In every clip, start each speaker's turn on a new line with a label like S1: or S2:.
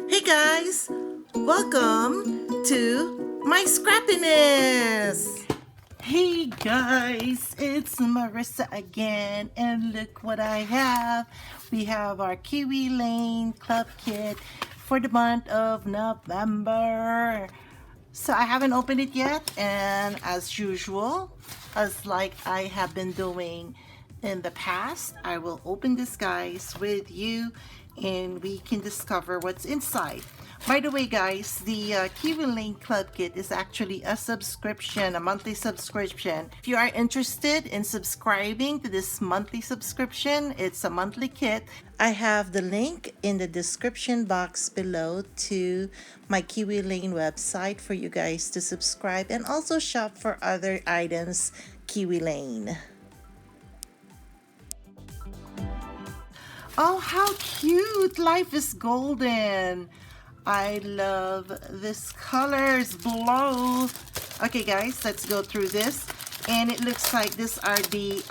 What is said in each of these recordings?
S1: Hey guys, welcome to my scrappiness. Hey guys, it's Marissa again, and look what I have. We have our Kiwi Lane Club Kit for the month of November. So I haven't opened it yet, and as usual, as like I have been doing in the past, I will open this guys with you and we can discover what's inside. By the way guys, the Kiwi Lane Club Kit is actually a subscription, a monthly subscription. If you are interested in subscribing to this monthly subscription, it's a monthly kit. I have the link in the description box below to my Kiwi Lane website for you guys to subscribe and also shop for other items Kiwi Lane. Oh, how cute! Life is golden. I love this colors blow. Okay guys, let's go through this. And it looks like these are the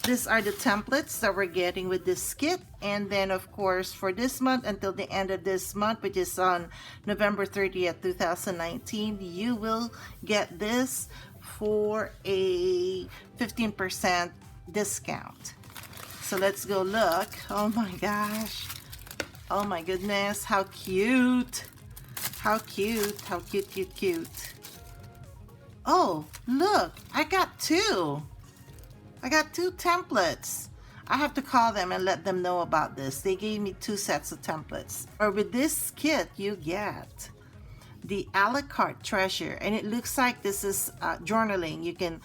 S1: templates that we're getting with this kit. And then of course for this month until the end of this month, which is on November 30th 2019, you will get this for a 15% discount. So let's go look. Oh my gosh, oh my goodness, how cute, how cute, how cute. Oh look, I got two templates. I have to call them and let them know about this. They gave me 2 sets of templates. Or with this kit you get the a la carte treasure, and it looks like this is journaling. You can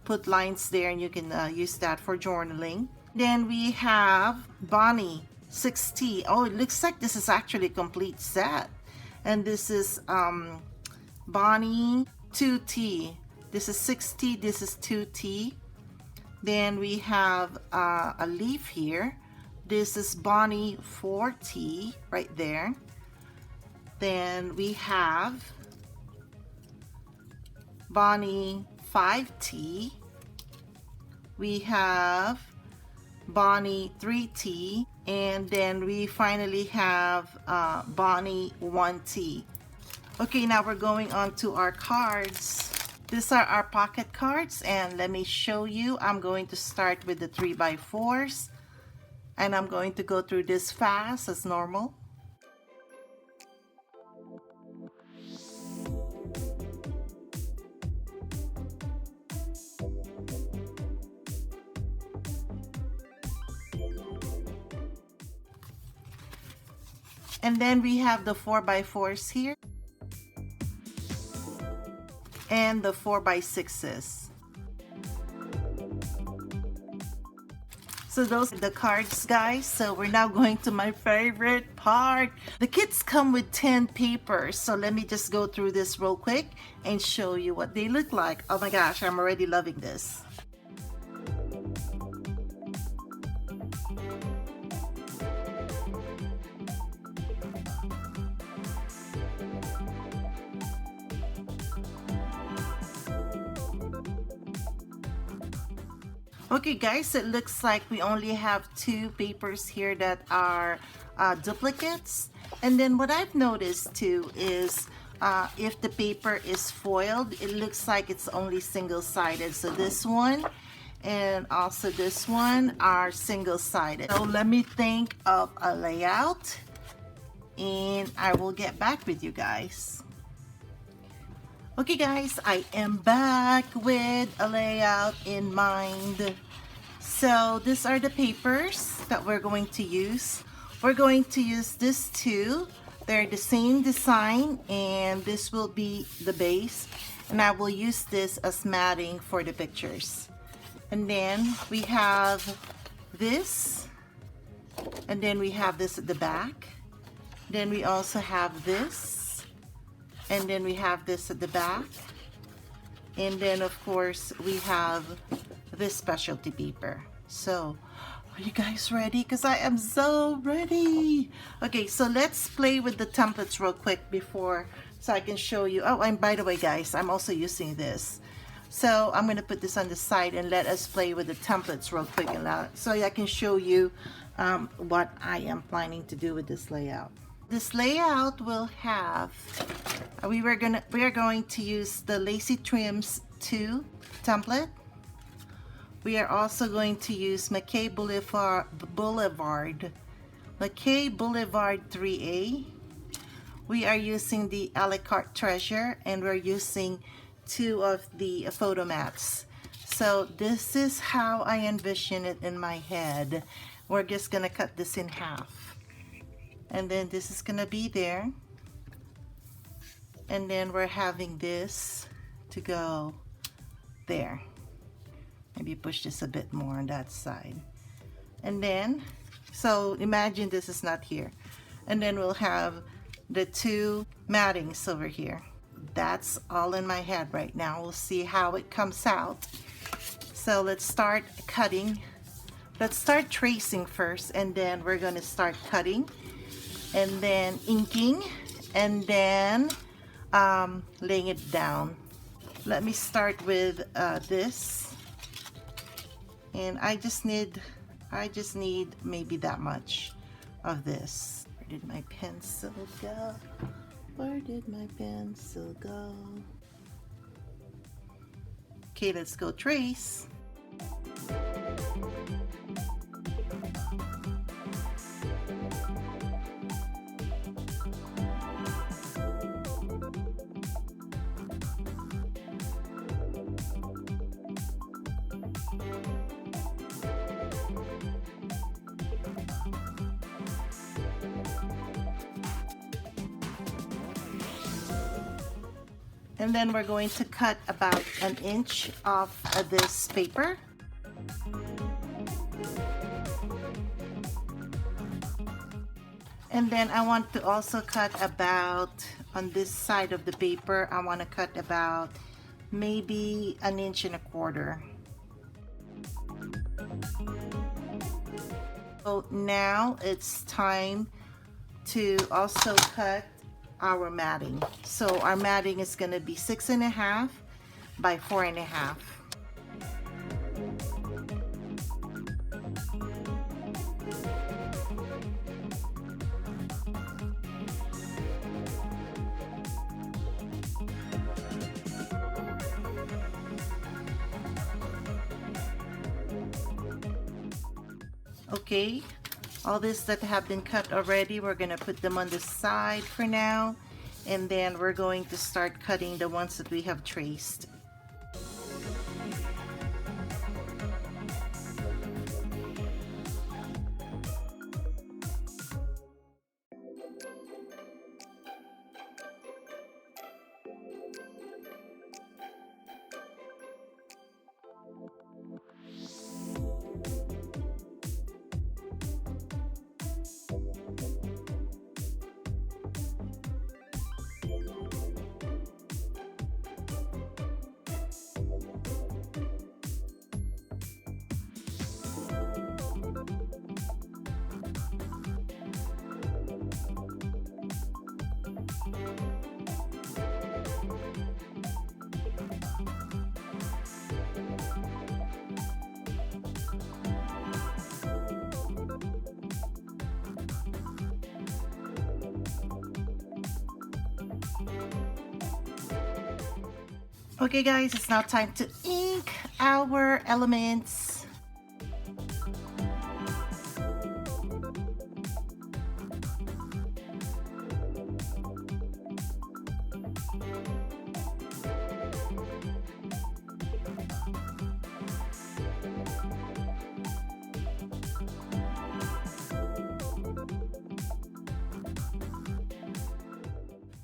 S1: put lines there and you can use that for journaling. Then we have Bonnie 6T. Oh, it looks like this is actually a complete set. And this is Bonnie 2T. This is 6T, this is 2T. Then we have a leaf here. This is Bonnie 4T right there. Then we have Bonnie 5T. We have Bonnie 3T. And then we finally have Bonnie 1T. Okay, now we're going on to our cards. These are our pocket cards, and let me show you. I'm going to start with the 3x4s, and I'm going to go through this fast as normal. And then we have the 4x4s here and the 4x6s. So those are the cards guys. So we're now going to my favorite part. The kits come with 10 papers. So let me just go through this real quick and show you what they look like. Oh my gosh, I'm already loving this. Okay guys, it looks like we only have 2 papers here that are duplicates. And then what I've noticed too is if the paper is foiled, it looks like it's only single-sided. So this one and also this one are single-sided. So let me think of a layout and I will get back with you guys. Okay guys, I am back with a layout in mind. So these are the papers that we're going to use. We're going to use these 2. They're the same design, and this will be the base. And I will use this as matting for the pictures. And then we have this. And then we have this at the back. Then we also have this. And then we have this at the back. And then of course we have this specialty paper. So are you guys ready? Because I am so ready. Okay, so let's play with the templates real quick before, so I can show you. Oh, and by the way guys, I'm also using this. So I'm going to put this on the side and let us play with the templates real quick so I can show you what I am planning to do with this layout. This layout will have, we are going to use the Lacy Trims 2 template. We are also going to use McKay Boulevard 3A. We are using the a la carte treasure, and we're using 2 of the photo mats. So this is how I envision it in my head. We're just gonna cut this in half, and then this is gonna be there, and then we're having this to go there. Maybe push this a bit more on that side, and then so imagine this is not here, and then we'll have the 2 mattings over here. That's all in my head right now. We'll see how it comes out. So let's start cutting. Let's start tracing first, and then we're going to start cutting, and then inking, and then laying it down. Let me start with this, and I just need maybe that much of this. Where did my pencil go? Where did my pencil go? Okay, let's go trace. And then we're going to cut about 1 inch off of this paper. And then I want to also cut about, on this side of the paper, I want to cut about maybe 1.25 inches. So now it's time to also cut our matting. So our matting is going to be 6.5 by 4.5. Okay, all this that have been cut already, we're gonna put them on the side for now, and then we're going to start cutting the ones that we have traced. Okay guys, it's now time to ink our elements.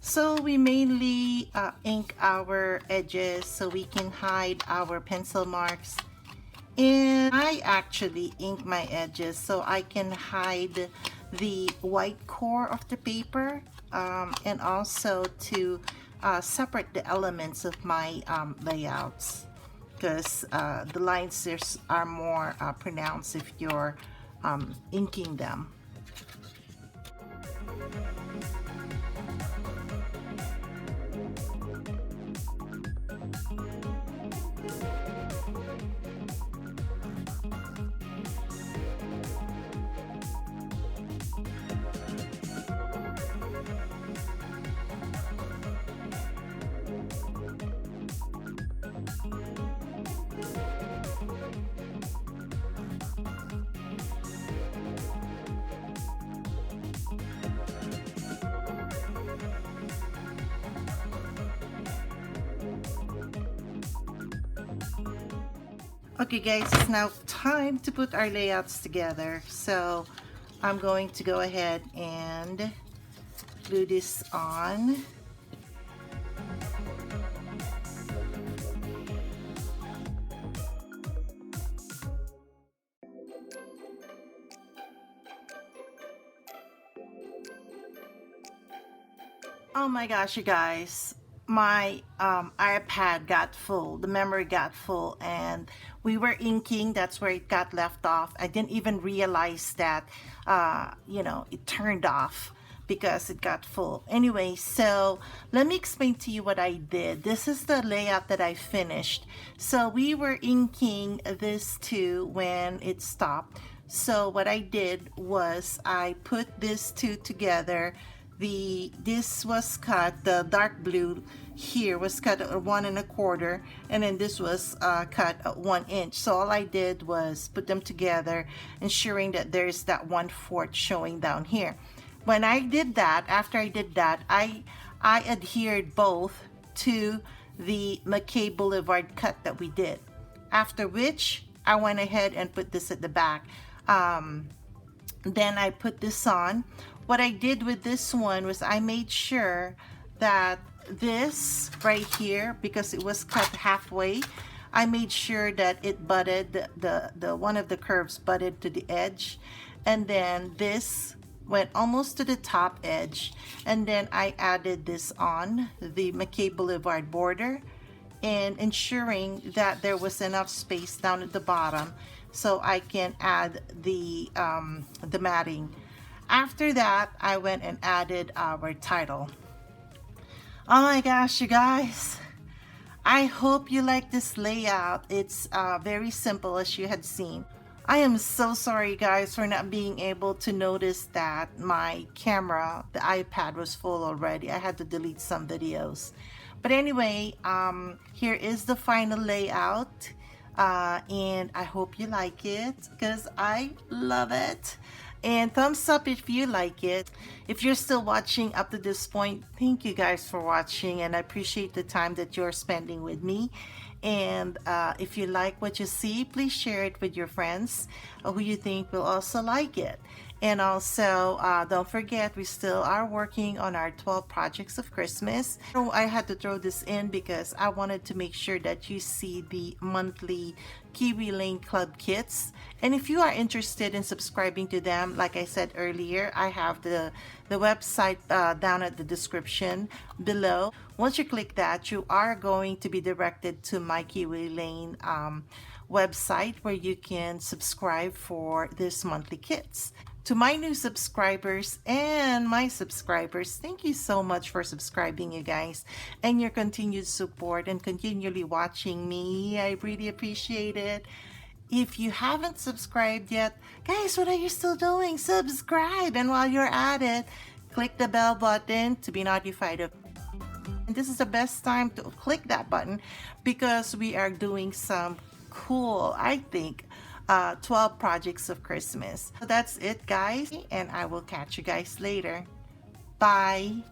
S1: So we mainly ink our edges so we can hide our pencil marks, and I actually ink my edges so I can hide the white core of the paper, and also to separate the elements of my layouts, because the lines are more pronounced if you're inking them. Okay guys, it's now time to put our layouts together. So I'm going to go ahead and glue this on. Oh my gosh, you guys, my iPad got full, the memory got full, and we were inking. That's where it got left off. I didn't even realize that, it turned off because it got full. Anyway, so let me explain to you what I did. This is the layout that I finished. So we were inking this too when it stopped. So what I did was I put this two together. This was cut, the dark blue here was cut at 1 1/4, and then this was cut at 1 inch. So all I did was put them together, ensuring that there's that 1/4 showing down here. When I did that, after I did that, I adhered both to the McKay Boulevard cut that we did. After which I went ahead and put this at the back. Then I put this on. What I did with this one was I made sure that this right here, because it was cut halfway, I made sure that it butted, the one of the curves butted to the edge, and then this went almost to the top edge, and then I added this on the McKay Boulevard border, and ensuring that there was enough space down at the bottom so I can add the matting. After that, I went and added our title. Oh my gosh, you guys, I hope you like this layout. It's very simple, as you had seen. I am so sorry guys for not being able to notice that my camera, the iPad, was full already. I had to delete some videos. But anyway, here is the final layout. And I hope you like it, because I love it. And thumbs up if you like it. If you're still watching up to this point, thank you guys for watching, and I appreciate the time that you're spending with me. And if you like what you see, please share it with your friends who you think will also like it. And also, don't forget, we still are working on our 12 projects of Christmas. So I had to throw this in because I wanted to make sure that you see the monthly Kiwi Lane Club kits. And if you are interested in subscribing to them, like I said earlier, I have the website down at the description below. Once you click that, you are going to be directed to my Kiwi Lane website, where you can subscribe for this monthly kits. To my new subscribers and my subscribers, thank you so much for subscribing, you guys, and your continued support and continually watching me. I really appreciate it. If you haven't subscribed yet, guys, what are you still doing? Subscribe, and while you're at it, click the bell button to be notified of. And this is the best time to click that button, because we are doing some cool, I think, 12 projects of Christmas. So that's it, guys, and I will catch you guys later. Bye.